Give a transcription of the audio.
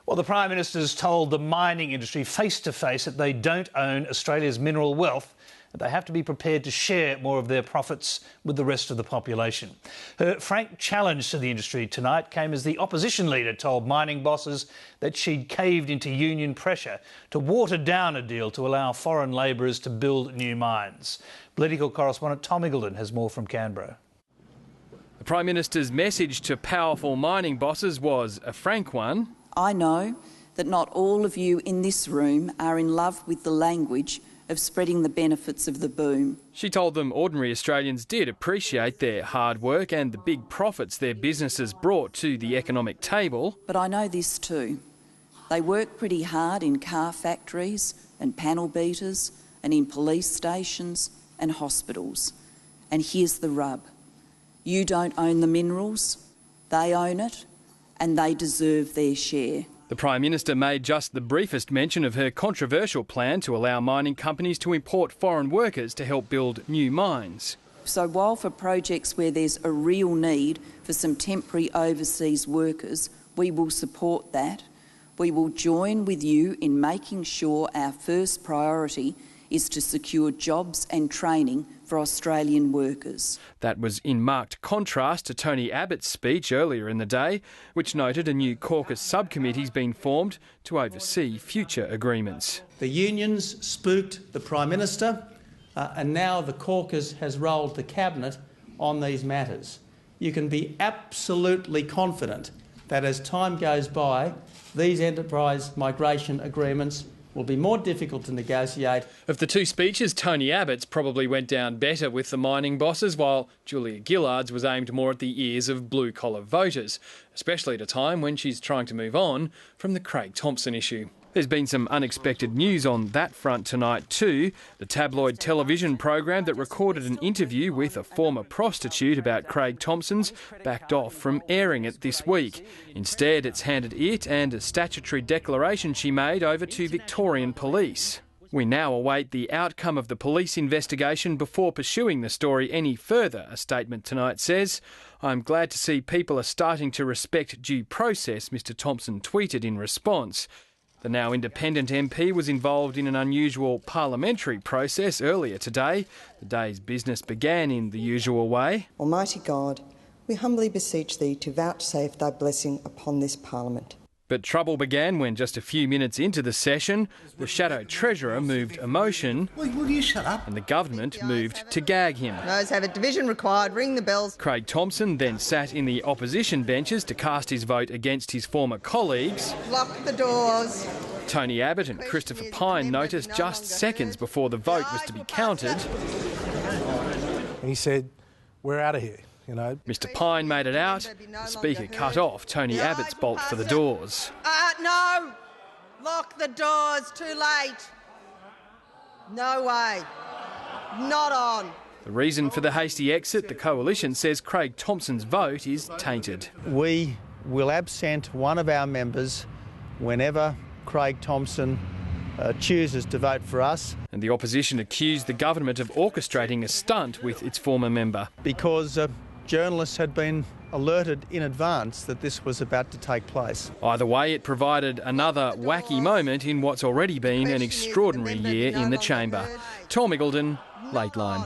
Well, the Prime Minister's told the mining industry face-to-face that they don't own Australia's mineral wealth, and they have to be prepared to share more of their profits with the rest of the population. Her frank challenge to the industry tonight came as the opposition leader told mining bosses that she'd caved into union pressure to water down a deal to allow foreign labourers to build new mines. Political correspondent Tom Iggulden has more from Canberra. The Prime Minister's message to powerful mining bosses was a frank one. I know that not all of you in this room are in love with the language of spreading the benefits of the boom. She told them ordinary Australians did appreciate their hard work and the big profits their businesses brought to the economic table. But I know this too. They work pretty hard in car factories and panel beaters and in police stations and hospitals. And here's the rub. You don't own the minerals, they own it, and they deserve their share. The Prime Minister made just the briefest mention of her controversial plan to allow mining companies to import foreign workers to help build new mines. So while for projects where there's a real need for some temporary overseas workers, we will support that, we will join with you in making sure our first priority is to secure jobs and training for Australian workers. That was in marked contrast to Tony Abbott's speech earlier in the day, which noted a new caucus subcommittee's been formed to oversee future agreements. The unions spooked the Prime Minister and now the caucus has rolled the Cabinet on these matters. You can be absolutely confident that as time goes by, these enterprise migration agreements will be more difficult to negotiate. Of the two speeches, Tony Abbott's probably went down better with the mining bosses, while Julia Gillard's was aimed more at the ears of blue-collar voters, especially at a time when she's trying to move on from the Craig Thomson issue. There's been some unexpected news on that front tonight too. The tabloid television program that recorded an interview with a former prostitute about Craig Thomson's backed off from airing it this week. Instead, it's handed it and a statutory declaration she made over to Victorian Police. We now await the outcome of the police investigation before pursuing the story any further, a statement tonight says. I'm glad to see people are starting to respect due process, Mr Thomson tweeted in response. The now independent MP was involved in an unusual parliamentary process earlier today. The day's business began in the usual way. Almighty God, we humbly beseech thee to vouchsafe thy blessing upon this parliament. But trouble began when just a few minutes into the session, the Shadow Treasurer moved a motion and the government moved to gag him. Noes have a division required, ring the bells. Craig Thomson then sat in the opposition benches to cast his vote against his former colleagues. Lock the doors. Tony Abbott and Christopher Pyne noticed just seconds before the vote was to be counted. He said, "We're out of here." You know. Mr Pyne made it out. The Speaker cut off Tony Abbott's bolt for the doors. No! Lock the doors, too late. No way. Not on. The reason for the hasty exit, the Coalition says Craig Thomson's vote is tainted. We will absent one of our members whenever Craig Thomson chooses to vote for us. And the opposition accused the government of orchestrating a stunt with its former member. Because journalists had been alerted in advance that this was about to take place. Either way, it provided another wacky moment in what's already been an extraordinary year in the chamber. Tom Iggulden, Lateline.